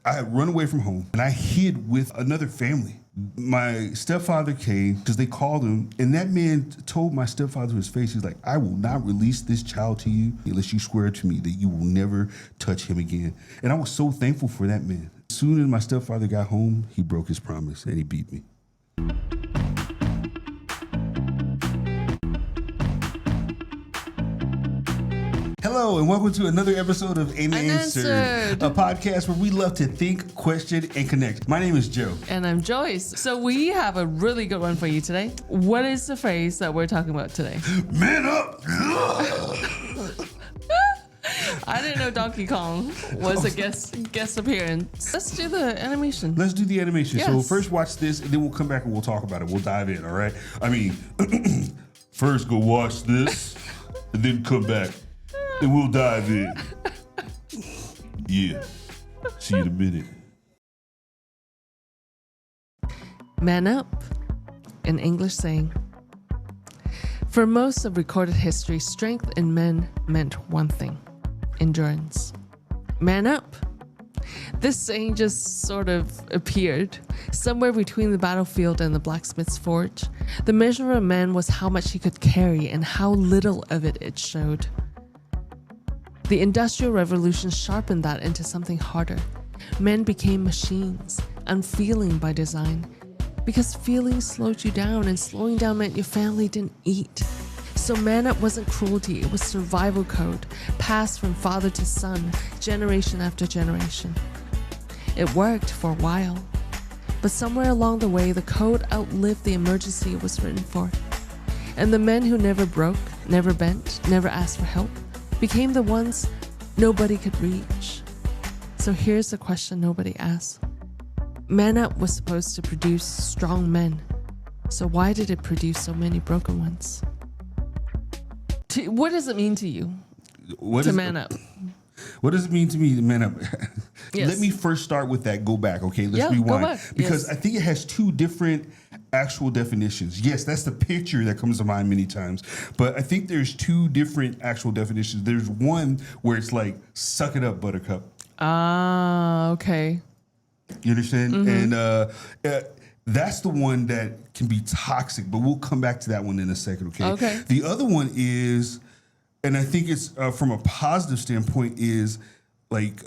I had run away from home and I hid with another family. My stepfather came because they called him, and that man told my stepfather to his face, he's like, I will not release this child to you unless you swear to me that you will never touch him again. And I was so thankful for that man. As soon as my stepfather got home, he broke his promise and he beat me. Hello, and welcome to another episode of unANSWERED, a podcast where we love to think, question, and connect. My name is Joe. And I'm Joyce. So we have a really good one for you today. What is the phrase that we're talking about today? Man up! I didn't know Donkey Kong was a guest appearance. Let's do the animation. Let's do the animation. Yes. So first watch this, and then we'll come back and we'll talk about it. We'll dive in, all right? I mean, first go watch this, and then come back. And we'll dive in. Yeah. See you in a minute. Man up, an English saying. For most of recorded history, strength in men meant one thing: endurance. Man up. This saying just sort of appeared somewhere between the battlefield and the blacksmith's forge. The measure of a man was how much he could carry and how little of it showed. The Industrial Revolution sharpened that into something harder. Men became machines, unfeeling by design, because feeling slowed you down, and slowing down meant your family didn't eat. So man up wasn't cruelty, it was survival code, passed from father to son, generation after generation. It worked for a while, but somewhere along the way, the code outlived the emergency it was written for. And the men who never broke, never bent, never asked for help, became the ones nobody could reach. So here's the question nobody asked. Man Up was supposed to produce strong men. So why did it produce so many broken ones? What does it mean to you to man up? What does it mean to me to man up? Yes. Let me first start with that. Go back, okay? Let's rewind. Go back. Because yes. I think it has two different actual definitions. Yes, that's the picture that comes to mind many times. But I think there's two different actual definitions. There's one where it's like, suck it up, buttercup. Ah, okay. You understand? Mm-hmm. And that's the one that can be toxic, but we'll come back to that one in a second, okay? Okay. The other one is, and I think it's from a positive standpoint, is like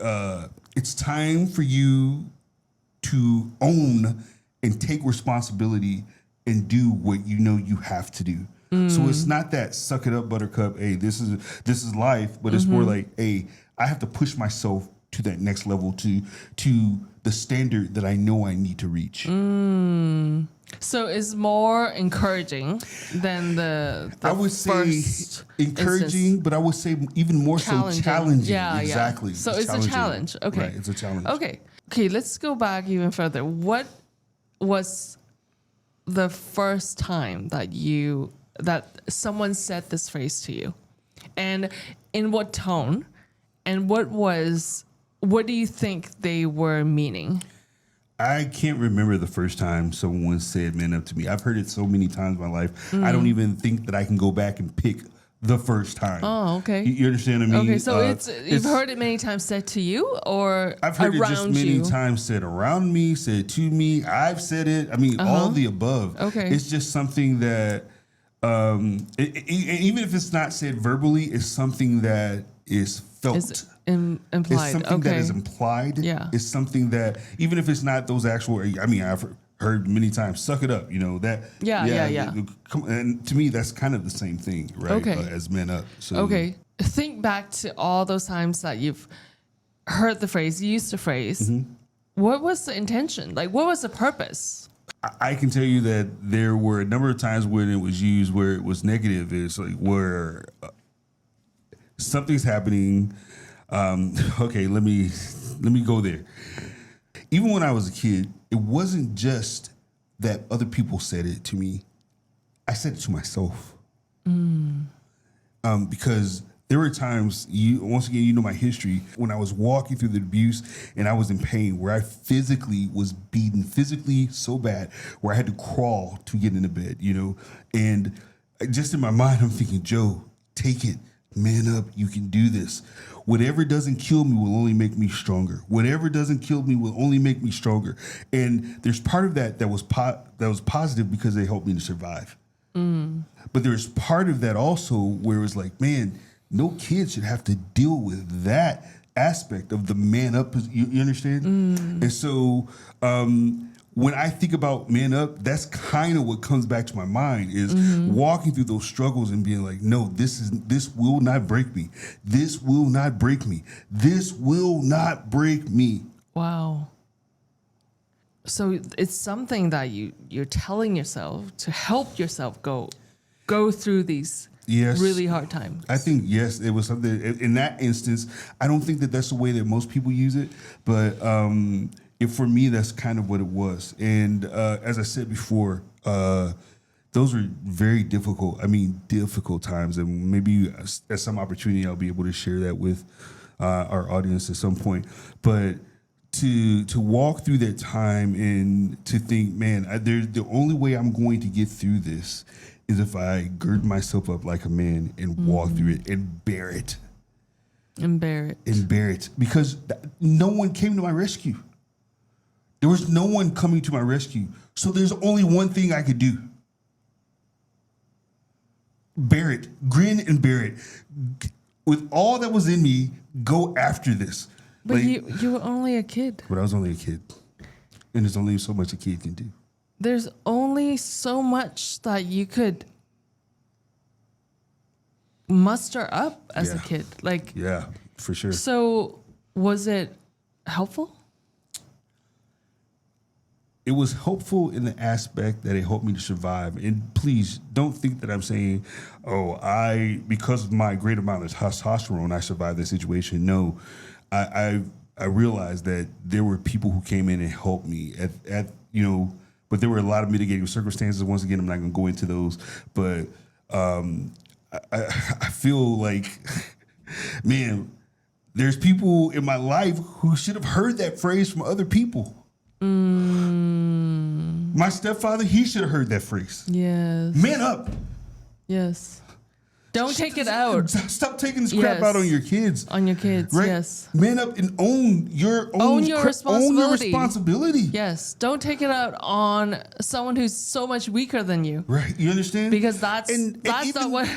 it's time for you to own and take responsibility and do what you know you have to do. So it's not that suck it up, buttercup. Hey, this is life, but it's more like, hey, I have to push myself to that next level, to the standard that I know I need to reach. So it's more encouraging than the I would say encouraging, instance. but I would say even more so challenging. Yeah, exactly. Yeah. So it's a challenge. Okay. Right, it's a challenge. Okay, let's go back even further. What was the first time that someone said this phrase to you? And in what tone? And what do you think they were meaning? I can't remember the first time someone said man up to me. I've heard it so many times in my life. I don't even think that I can go back and pick the first time. Oh, okay. You understand what I mean? Okay, so you've heard it many times said to you, or I've heard around it just many times said around me, said to me. I've said it. I mean, all of the above. Okay. It's just something that, even if it's not said verbally, it's something that is felt. Implied. It's something that is implied. Yeah. It's something that, even if it's not those actual, I mean, I've heard many times, suck it up, you know, that. Yeah. And to me, that's kind of the same thing, right? Okay. As men up. So, okay. Think back to all those times that you've heard the phrase, used the phrase. What was the intention? Like, what was the purpose? I can tell you that there were a number of times when it was used where it was negative. It's like where something's happening. Okay, let me go there. Even when I was a kid, it wasn't just that other people said it to me. I said it to myself. Because there were times, once again, you know my history, when I was walking through the abuse and I was in pain, where I physically was beaten, physically so bad, where I had to crawl to get into bed, you know? And just in my mind, I'm thinking, Joe, take it. Man up, you can do this. Whatever doesn't kill me will only make me stronger. Whatever doesn't kill me will only make me stronger. And there's part of that was positive because they helped me to survive. But there's part of that also where it was like, man, no kid should have to deal with that aspect of the man up. You understand? And so when I think about man up, that's kind of what comes back to my mind is walking through those struggles and being like, no, this will not break me. This will not break me. This will not break me. Wow. So it's something that you're telling yourself to help yourself go through these really hard times. I think, yes, it was something in that instance. I don't think that that's the way that most people use it, but for me, that's kind of what it was. And as I said before, those were very difficult times. And maybe at some opportunity, I'll be able to share that with our audience at some point. But to walk through that time and to think, man, the only way I'm going to get through this is if I gird myself up like a man and walk through it and bear it. And bear it. And bear it. Because no one came to my rescue. There was no one coming to my rescue. So there's only one thing I could do. Bear it. Grin and bear it. With all that was in me, go after this. But you were only a kid. But I was only a kid. And there's only so much a kid can do. There's only so much that you could muster up as a kid. Yeah, for sure. So was it helpful? It was helpful in the aspect that it helped me to survive. And please don't think that I'm saying, because of my great amount of testosterone, I survived that situation. No, I realized that there were people who came in and helped me but there were a lot of mitigating circumstances. Once again, I'm not going to go into those, but I feel like, man, there's people in my life who should have heard that phrase from other people. My stepfather, he should have heard that phrase. Yes. Man up. Yes. Don't take it out. Stop taking this crap out on your kids. On your kids, right? yes. Man up and own your responsibility. Yes. Don't take it out on someone who's so much weaker than you. Right. You understand? Because that's not what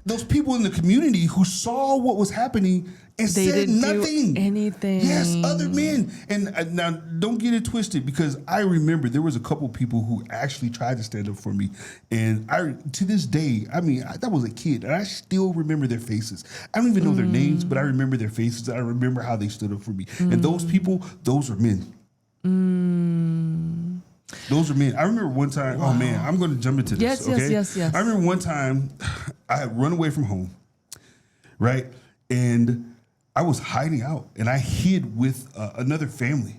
those people in the community who saw what was happening and they said didn't nothing. Do anything. Yes, other men. And now don't get it twisted, because I remember there was a couple people who actually tried to stand up for me. And to this day, that was a kid, and I still remember their faces. I don't even know their names, but I remember their faces. I remember how they stood up for me. And those people, those are men. Those are men. I remember one time, oh man, I'm going to jump into this. Yes. I remember one time I had run away from home, right? And I was hiding out, and I hid with another family.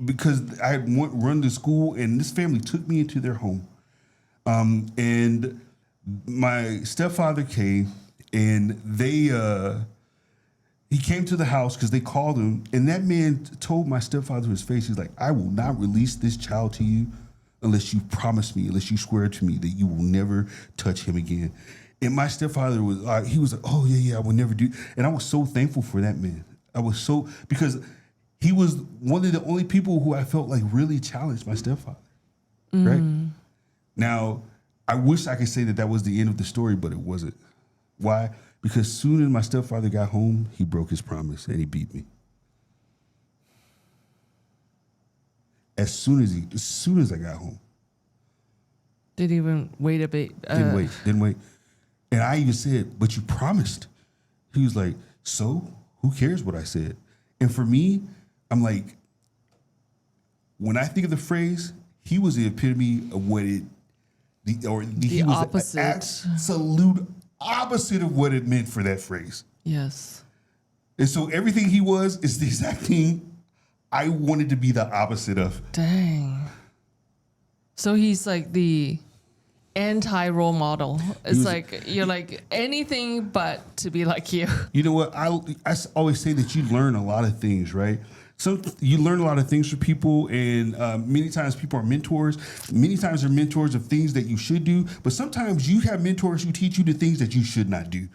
Because I had run to school, and this family took me into their home. And my stepfather came, and he came to the house because they called him, and that man told my stepfather to his face, he's like, I will not release this child to you unless you promise me, unless you swear to me that you will never touch him again. And my stepfather was like, oh yeah, I will never do. And I was so thankful for that man. Because he was one of the only people who I felt like really challenged my stepfather. Right? Now, I wish I could say that was the end of the story, but it wasn't. Why? Because as soon as my stepfather got home, he broke his promise and he beat me. As soon as I got home. Didn't even wait a bit. Didn't wait. And I even said, but you promised. He was like, so who cares what I said? And for me, I'm like, when I think of the phrase, he was the epitome of he was opposite. The absolute opposite of what it meant for that phrase. Yes. And so everything he was is the exact thing I wanted to be the opposite of. Dang. So he's like the anti-role model. It's like you're like anything but to be like you. You know what? I always say that you learn a lot of things, right? So you learn a lot of things from people, and many times people are mentors. Many times they're mentors of things that you should do, but sometimes you have mentors who teach you the things that you should not do.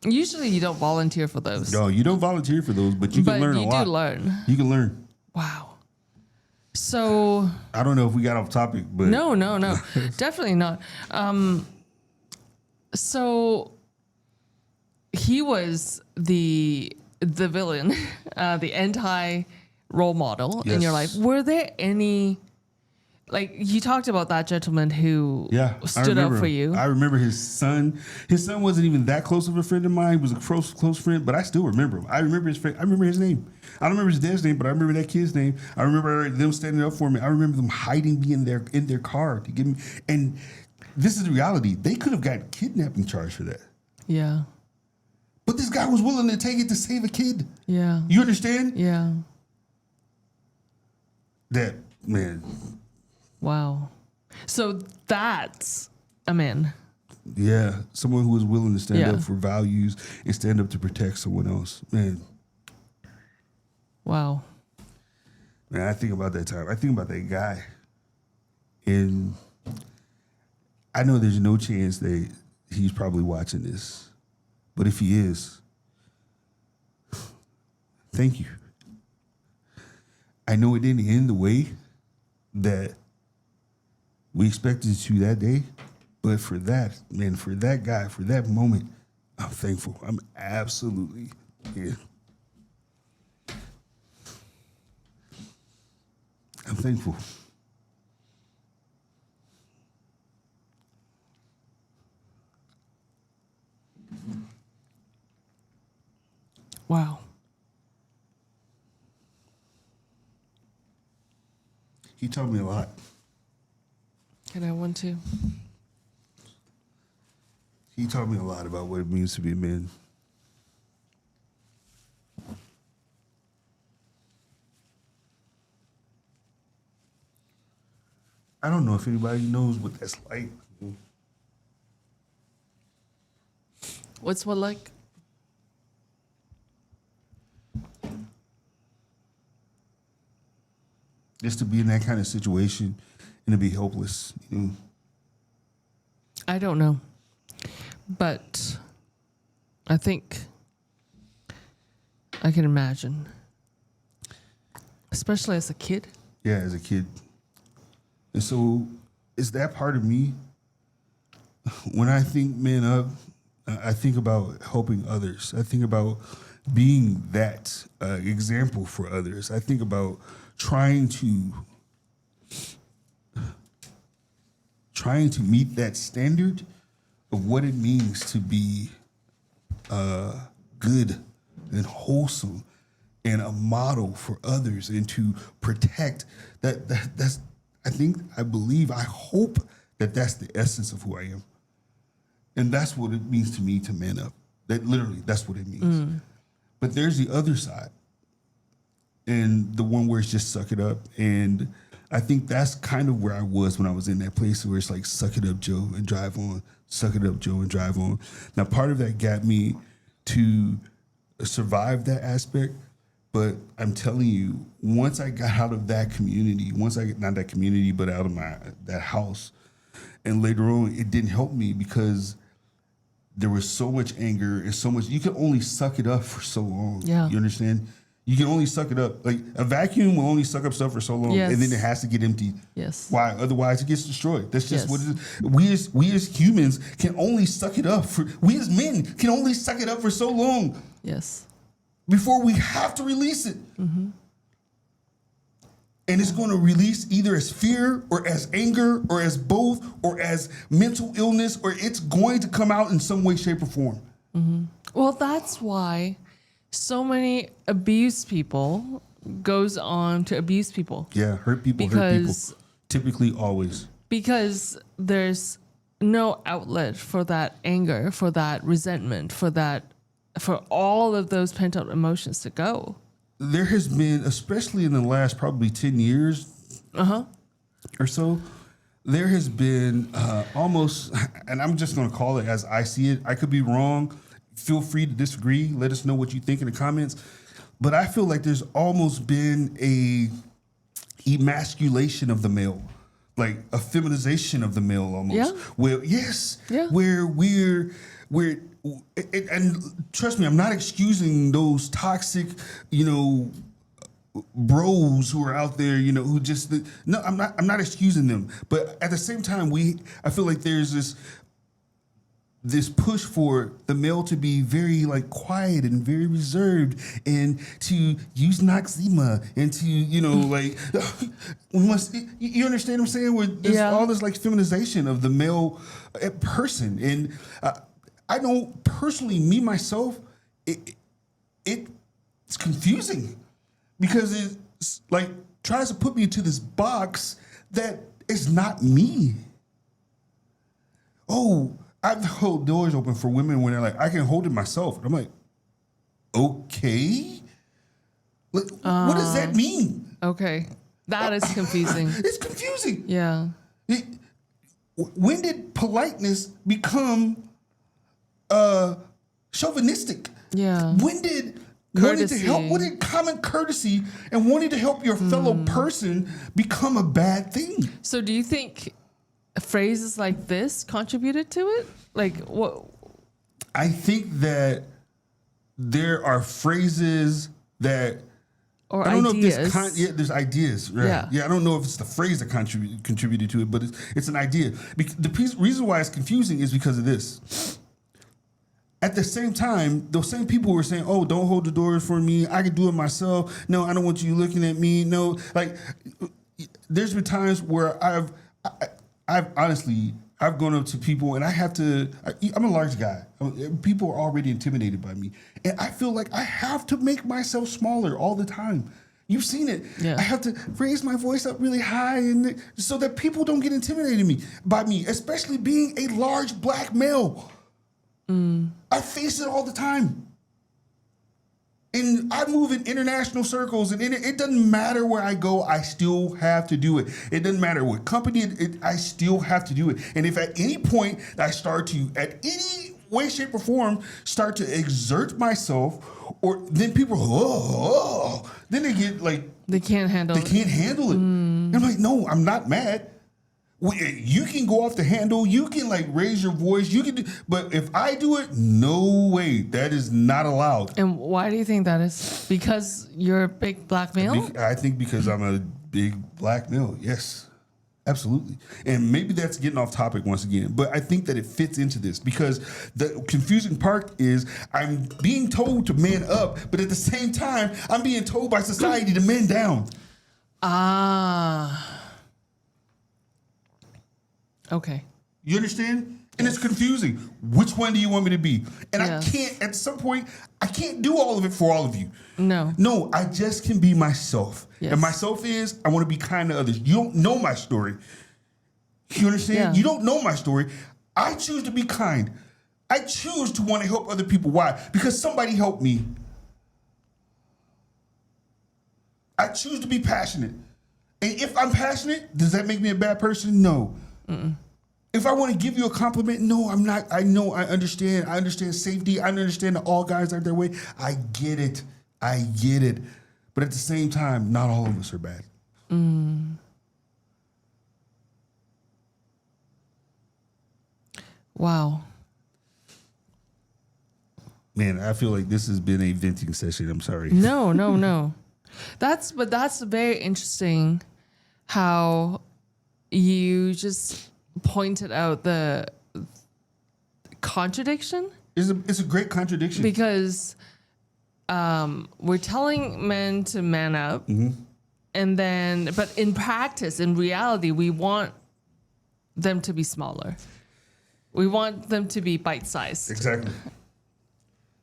Usually you don't volunteer for those. No, you don't volunteer for those, but you can learn a lot. But you do learn. You can learn. Wow. So I don't know if we got off topic, but no, definitely not. So he was the villain, the anti role model in your life. Were there any, like you talked about that gentleman who stood up for you? I remember his son. His son wasn't even that close of a friend of mine. He was a close friend, but I still remember him. I remember his friend. I remember his name. I don't remember his dad's name, but I remember that kid's name. I remember them standing up for me. I remember them hiding me in their car to give me. And this is the reality. They could have got kidnapping charge for that. Yeah. But this guy was willing to take it to save a kid. Yeah. You understand? Yeah. That, man. Wow. So that's a man. Yeah. Someone who is willing to stand up for values and stand up to protect someone else. Man. Wow. Man, I think about that time. I think about that guy. And I know there's no chance that he's probably watching this. But if he is, thank you. I know it didn't end the way that we expected it to that day. But for that, man, for that guy, for that moment, I'm thankful. I'm absolutely, I'm thankful. Wow. He taught me a lot. Can I want to? He taught me a lot about what it means to be a man. I don't know if anybody knows what that's like. What's what like? Just to be in that kind of situation and to be helpless. You know? I don't know. But I think I can imagine. Especially as a kid. Yeah, as a kid. And so is that part of me? When I think men up, I think about helping others. I think about being that example for others. I think about trying to meet that standard of what it means to be good and wholesome and a model for others and to protect that's I hope that that's the essence of who I am. And that's what it means to me to man up. That literally, that's what it means. But there's the other side. And the one where it's just suck it up. And I think that's kind of where I was when I was in that place where it's like, suck it up, Joe, and drive on. Suck it up, Joe, and drive on. Now, part of that got me to survive that aspect. But I'm telling you, once I got out of that community, not that community, but out of that house, and later on, it didn't help me because there was so much anger and so much. You can only suck it up for so long. Yeah. You understand? You can only suck it up. Like a vacuum will only suck up stuff for so long, and then it has to get emptied. Yes. Why? Otherwise, it gets destroyed. That's just what it is. We as humans can only suck it up for. We as men can only suck it up for so long. Yes. Before we have to release it. Mm-hmm. And it's going to release either as fear or as anger or as both or as mental illness, or it's going to come out in some way, shape, or form. Mm-hmm. Well, that's why so many abused people goes on to abuse people. Yeah, hurt people. Typically, always. Because there's no outlet for that anger, for that resentment, for all of those pent up emotions to go. There has been, especially in the last probably 10 years or so, there has been almost, and I'm just going to call it as I see it. I could be wrong. Feel free to disagree. Let us know what you think in the comments. But I feel like there's almost been a emasculation of the male, like a feminization of the male almost. Yeah. Where and trust me, I'm not excusing those toxic, bros who are out there, who just no, I'm not excusing them. But at the same time, I feel like there's this push for the male to be very like quiet and very reserved and to use Noxzema and to, like we must, you understand what I'm saying? Where there's all this like feminization of the male person. And I know personally, me, myself, it's confusing because it's like tries to put me into this box that is not me. Oh, I've held doors open for women when they're like, I can hold it myself. And I'm like, okay. Like, what does that mean? Okay. That is confusing. It's confusing. Yeah. When did politeness become chauvinistic? Yeah. When did wanting to help, when did common courtesy and wanting to help your fellow person become a bad thing? So do you think phrases like this contributed to it? Like what? I think that there are phrases that or I don't ideas. know if there's ideas. Right? Yeah. I don't know if it's the phrase that contributed to it, but it's an idea. The reason why it's confusing is because of this. At the same time, those same people were saying, "Oh, don't hold the doors for me. I can do it myself. No, I don't want you looking at me. No." Like, there's been times where I've honestly gone up to people and I'm a large guy. People are already intimidated by me. And I feel like I have to make myself smaller all the time. You've seen it. Yeah. I have to raise my voice up really high so that people don't get intimidated by me, especially being a large black male. I face it all the time. And I move in international circles, and it doesn't matter where I go, I still have to do it. It doesn't matter what company, I still have to do it. And if at any point I start to, at any way, shape, or form, start to exert myself, or then people, then they get like... They can't handle it. And I'm like, no, I'm not mad. You can go off the handle. You can like raise your voice. You can but if I do it, no way. That is not allowed. And why do you think that is? Because you're a big black male? I think because I'm a big black male. Yes, absolutely. And maybe that's getting off topic once again. But I think that it fits into this because the confusing part is I'm being told to man up, but at the same time, I'm being told by society to man down. Okay. You understand? And it's confusing. Which one do you want me to be? And I can't, at some point, I can't do all of it for all of you. No, I just can be myself. Yes. And myself is, I want to be kind to others. You don't know my story. You understand? Yeah. You don't know my story. I choose to be kind. I choose to want to help other people. Why? Because somebody helped me. I choose to be passionate. And if I'm passionate, does that make me a bad person? No. If I want to give you a compliment, no, I'm not. I know, I understand. I understand safety. I understand that all guys are their way. I get it. But at the same time, not all of us are bad. Wow. Man, I feel like this has been a venting session. I'm sorry. No. That's very interesting how you just pointed out the contradiction. It's a great contradiction. Because we're telling men to man up, and then, but in practice, in reality, we want them to be smaller. We want them to be bite-sized. Exactly.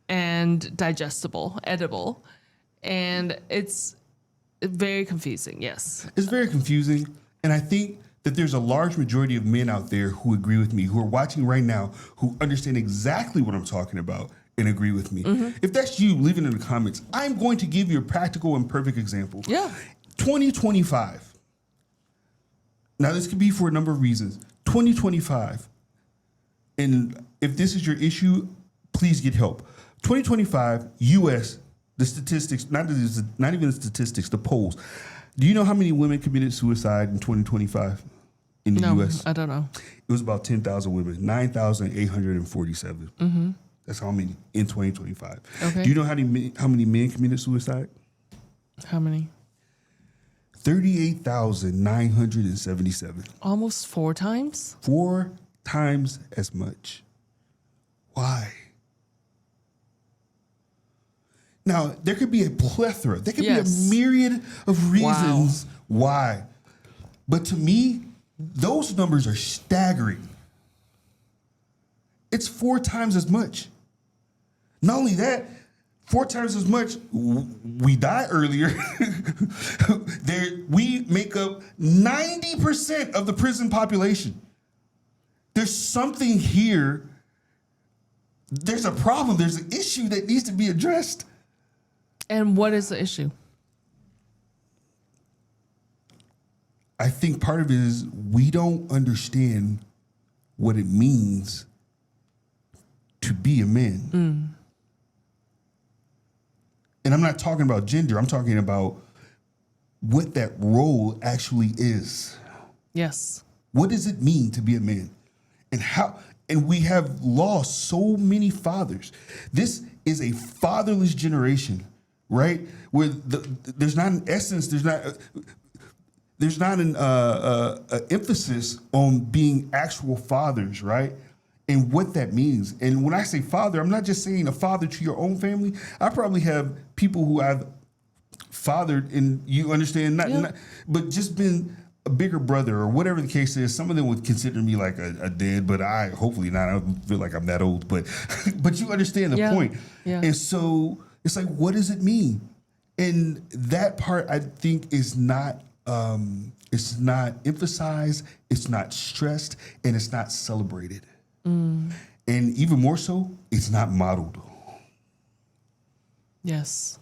And digestible, edible. And it's very confusing, yes. It's very confusing. And I think that there's a large majority of men out there who agree with me, who are watching right now, who understand exactly what I'm talking about and agree with me. If that's you, leave it in the comments. I'm going to give you a practical and perfect example. Yeah. 2025. Now, this could be for a number of reasons. 2025. And if this is your issue, please get help. 2025, U.S., the statistics, not even the statistics, the polls. Do you know how many women committed suicide in 2025 in the U.S.? I don't know. It was about 10,000 women, 9,847. That's how many in 2025. Okay. Do you know how many men committed suicide? How many? 38,977. Almost 4 times? 4 times as much. Why? Now, there could be a plethora. There could be a myriad of reasons why. But to me, those numbers are staggering. It's 4 times as much. Not only that, 4 times as much, we die earlier. We make up 90% of the prison population. There's something here. There's a problem. There's an issue that needs to be addressed. And what is the issue? I think part of it is we don't understand what it means to be a man. And I'm not talking about gender. I'm talking about what that role actually is. Yes. What does it mean to be a man? And how? And we have lost so many fathers. This is a fatherless generation, right? Where there's not an essence. There's not an emphasis on being actual fathers, right? And what that means. And when I say father, I'm not just saying a father to your own family. I probably have people who I've fathered, and you understand, not but just been a bigger brother or whatever the case is. Some of them would consider me like a dad, but I hopefully not. I don't feel like I'm that old, but but you understand the point. Yeah. And so it's like, what does it mean? And that part, I think, is not it's not emphasized, it's not stressed, and it's not celebrated. And even more so, it's not modeled. Yes.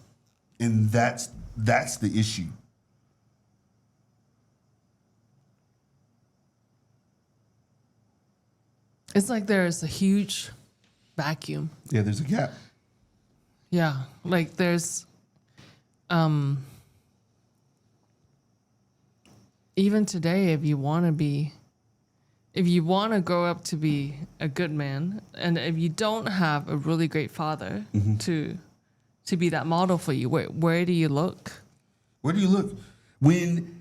And that's the issue. It's like there's a huge vacuum. Yeah, there's a gap. Yeah. Like there's even today, if you want to grow up to be a good man, and if you don't have a really great father to be that model for you, where do you look? Where do you look? When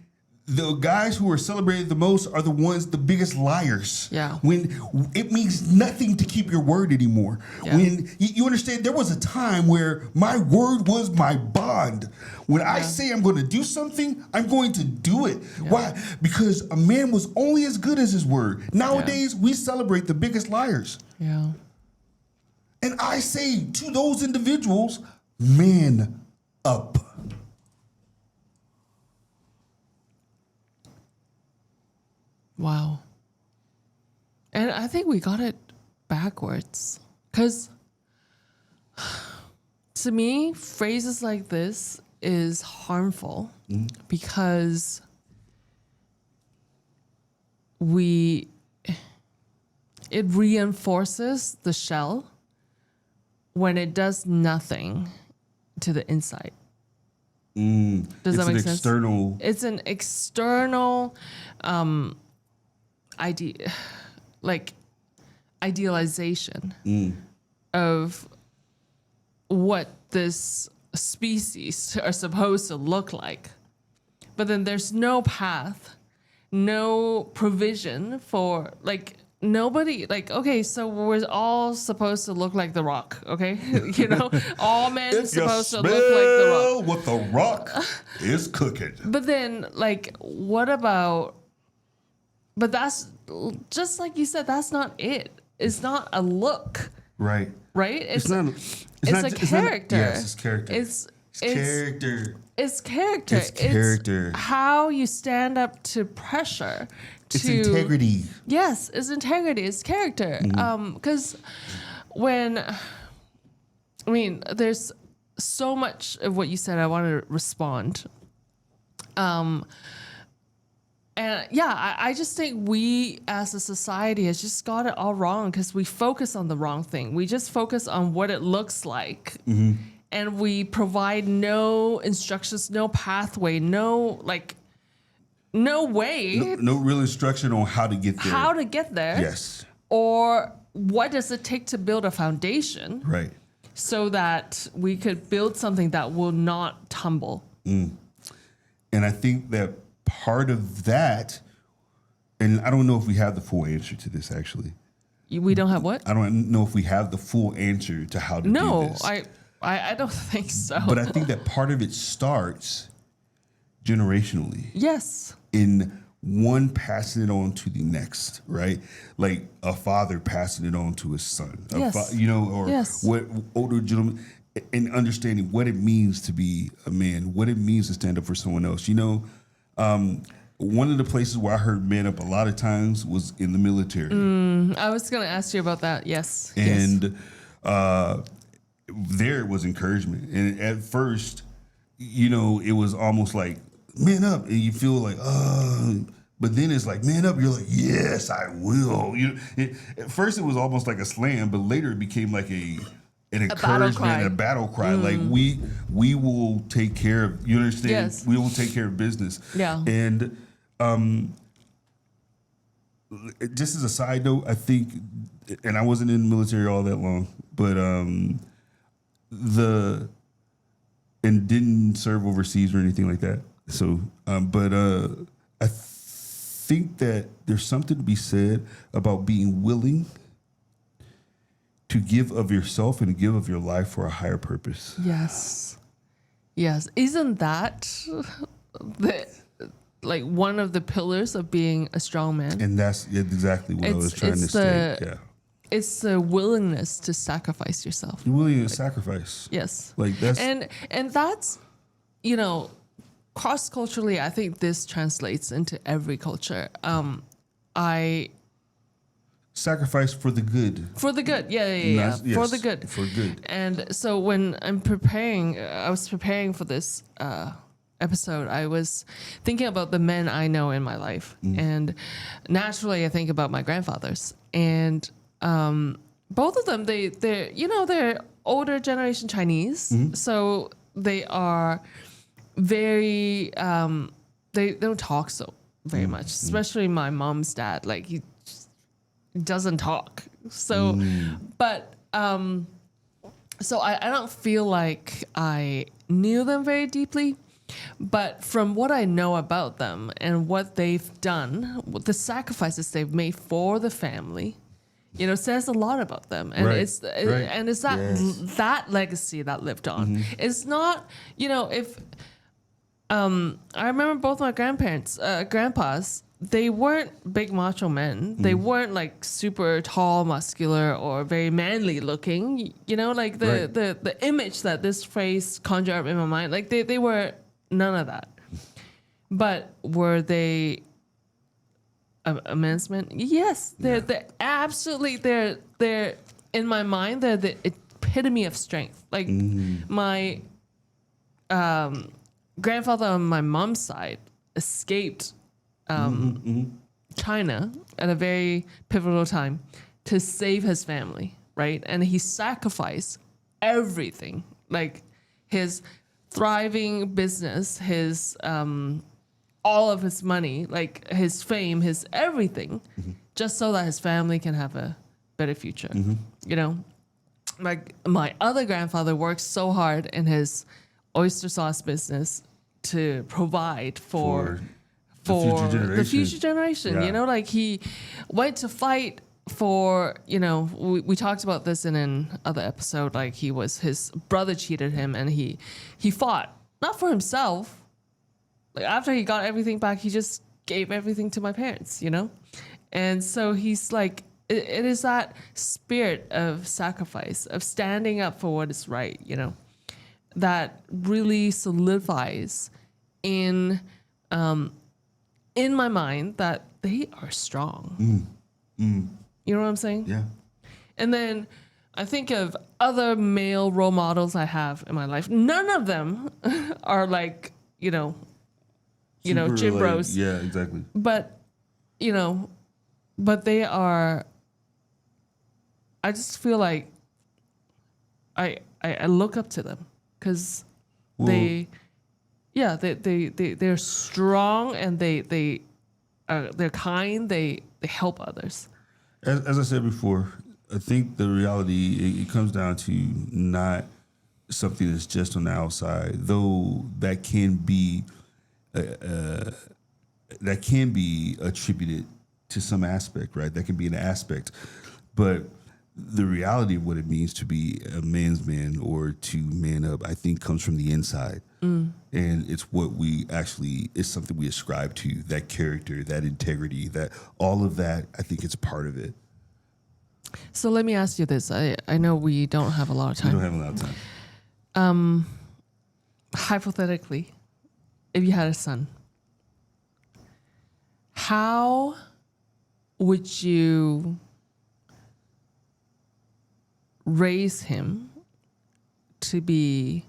the guys who are celebrated the most are the biggest liars. Yeah. When it means nothing to keep your word anymore. Yeah. When you understand, there was a time where my word was my bond. When I say I'm going to do something, I'm going to do it. Yeah. Why? Because a man was only as good as his word. Nowadays, we celebrate the biggest liars. Yeah. And I say to those individuals, man up. Wow. And I think we got it backwards. Because to me, phrases like this is harmful because it reinforces the shell when it does nothing to the inside. Does that make sense? It's an external idealization of what this species are supposed to look like. But then there's no path, no provision for nobody, okay, so we're all supposed to look like The Rock, okay? All men are supposed to look like The Rock. What The Rock is cooking. But then, what about... But that's, just like you said, that's not it. It's not a look. Right. Right? It's a character. Yes, it's character. It's character. It's character. It's character. It's how you stand up to pressure. It's integrity. Yes, it's integrity. It's character. Because there's so much of what you said I want to respond. And I just think we as a society has just got it all wrong because we focus on the wrong thing. We just focus on what it looks like. And we provide no instructions, no pathway, no way. No real instruction on how to get there. How to get there. Yes. Or what does it take to build a foundation Right. so that we could build something that will not tumble? And I think that part of that, and I don't know if we have the full answer to this actually. We don't have what? I don't know if we have the full answer to how to do No, this. I don't think so. But I think that part of it starts generationally yes. in one passing it on to the next, right? Like a father passing it on to his son, Yes. or Yes. what older gentlemen, and understanding what it means to be a man, what it means to stand up for someone else. One of the places where I heard man up a lot of times was in the military. I was going to ask you about that. Yes. And there was encouragement. And at first, it was almost like, man up. And you feel like, but then it's like, man up. You're like, yes, I will. At first, it was almost like a slam, but later it became like an encouragement and a battle cry. Like, we will take care of, you understand? Yes. We will take care of business. Yeah. And just as a side note, I think, and I wasn't in the military all that long, but and didn't serve overseas or anything like that. So, but I think that there's something to be said about being willing to give of yourself and give of your life for a higher purpose. Yes. Yes. Isn't that one of the pillars of being a strong man? And that's exactly what I was trying to say. Yeah. It's the willingness to sacrifice yourself. You're willing to sacrifice. Yes. Like that's and that's, cross-culturally, I think this translates into every culture. sacrifice for the good. For the good. Yeah. Yes, For the good. For good. And so when I was preparing for this episode, I was thinking about the men I know in my life. And naturally, I think about my grandfathers. And both of them, they're older generation Chinese. So they are very, they don't talk so very much, especially my mom's dad. Like, he doesn't talk. So, but, so I don't feel like I knew them very deeply, but from what I know about them and what they've done, the sacrifices they've made for the family, says a lot about them. And it's that legacy that lived on. It's not, if I remember both my grandpas, they weren't big macho men. They weren't like super tall, muscular, or very manly looking. The image that this phrase conjured up in my mind, like they were none of that. But were they a man's man? Yes, they're absolutely they're in my mind. They're the epitome of strength. Like my grandfather on my mom's side escaped China at a very pivotal time to save his family, right? And he sacrificed everything, like his thriving business, his all of his money, like his fame, his everything, just so that his family can have a better future. Like my other grandfather worked so hard in his oyster sauce business to provide for the future generation. Yeah. Like he went to fight for, we talked about this in another episode, like his brother cheated him and he fought, not for himself. Like after he got everything back, he just gave everything to my parents, And so he's like, it is that spirit of sacrifice, of standing up for what is right, that really solidifies in my mind that they are strong. You know what I'm saying? Yeah. And then I think of other male role models I have in my life. None of them are like, Super, gym bros. Yeah, exactly. But, but they are, I just feel like I look up to them because they're strong and they're kind. They help others. As I said before, I think the reality, it comes down to not something that's just on the outside, though that can be attributed to some aspect, right? That can be an aspect, but the reality of what it means to be a man's man or to man up, I think, comes from the inside. And it's what it's something we ascribe to, that character, that integrity, that all of that, I think it's part of it. So let me ask you this. I know we don't have a lot of time. We don't have a lot of time. Hypothetically, if you had a son, how would you raise him to be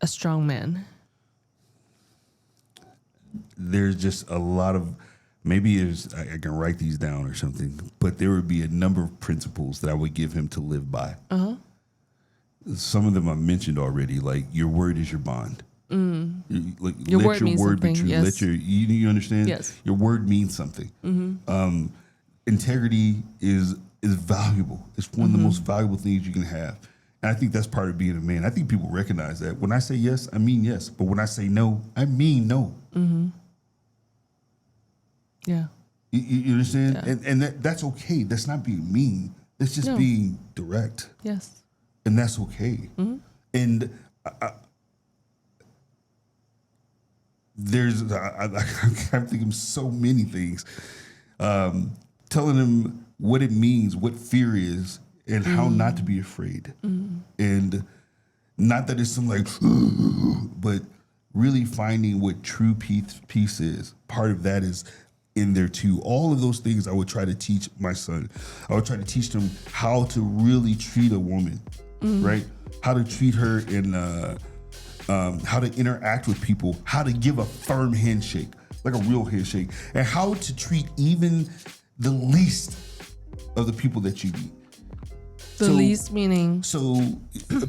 a strong man? There's just a lot of, maybe I can write these down or something, but there would be a number of principles that I would give him to live by. Some of them I mentioned already, like your word is your bond. Like, Your let word your means word be something, true. yes. Let you understand? Yes. Your word means something. Integrity is valuable. It's one of the most valuable things you can have. And I think that's part of being a man. I think people recognize that. When I say yes, I mean yes. But when I say no, I mean no. Yeah. You understand? Yeah. And that's okay. That's not being mean. That's just being direct. Yes. And that's okay. And I'm thinking so many things. Telling him what it means, what fear is, and how not to be afraid. And not that it's some like, but really finding what true peace is. Part of that is in there too. All of those things I would try to teach my son. I would try to teach them how to really treat a woman, right? How to treat her in, how to interact with people, how to give a firm handshake, like a real handshake, and how to treat even the least of the people that you meet. The least meaning? So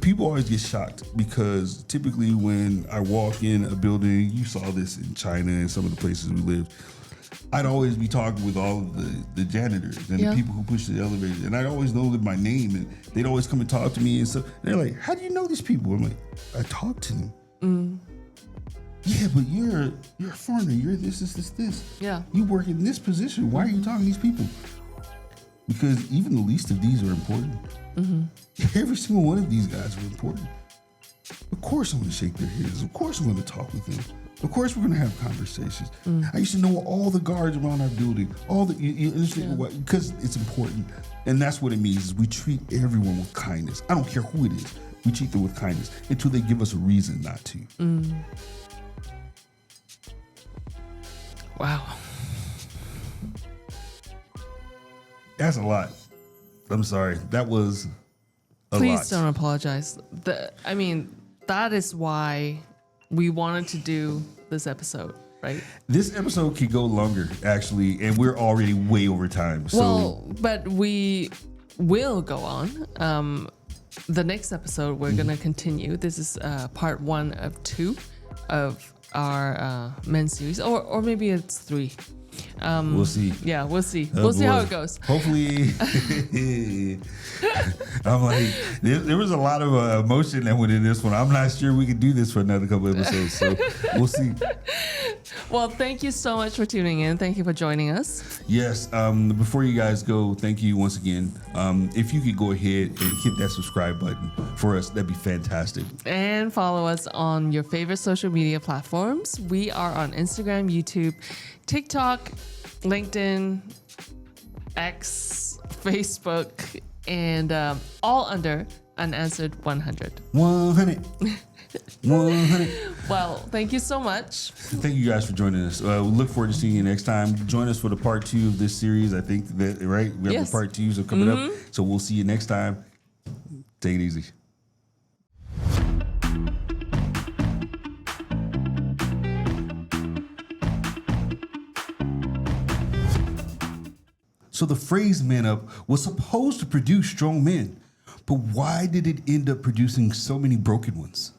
people always get shocked because typically when I walk in a building, you saw this in China and some of the places we lived, I'd always be talking with all of the janitors and the people who push the elevator, and I'd always know them by name, and they'd always come and talk to me and stuff. And they're like, "How do you know these people?" I'm like, "I talk to them." Yeah, but you're a foreigner. You're this. Yeah. You work in this position. Why are you talking to these people? Because even the least of these are important. Every single one of these guys are important. Of course I'm going to shake their hands. Of course I'm going to talk with them. Of course we're going to have conversations. I used to know all the guards around our building. You understand what? Because it's important. And that's what it means is we treat everyone with kindness. I don't care who it is. We treat them with kindness until they give us a reason not to. Wow. That's a lot. I'm sorry. That was a lot. Please don't apologize. That is why we wanted to do this episode, right? This episode could go longer, actually, and we're already way over time. So, well, but we will go on. The next episode, we're going to continue. This is part 1 of 2 of our men series, or maybe it's 3. we'll see. Yeah, we'll see. Oh, We'll see how boy. it goes. Hopefully, I'm like, there was a lot of emotion that went in this one. I'm not sure we could do this for another couple episodes, so we'll see. Well, thank you so much for tuning in. Thank you for joining us. Yes. Before you guys go, thank you once again. If you could go ahead and hit that subscribe button for us, that'd be fantastic. And follow us on your favorite social media platforms. We are on Instagram, YouTube, TikTok, LinkedIn, X, Facebook, and all under unANSWERED100. 100. Well, thank you so much. Thank you guys for joining us. We look forward to seeing you next time. Join us for the part 2 of this series. I think that, right? We have the part 2 so coming up. So we'll see you next time. Take it easy. So the phrase "man up" was supposed to produce strong men, but why did it end up producing so many broken ones?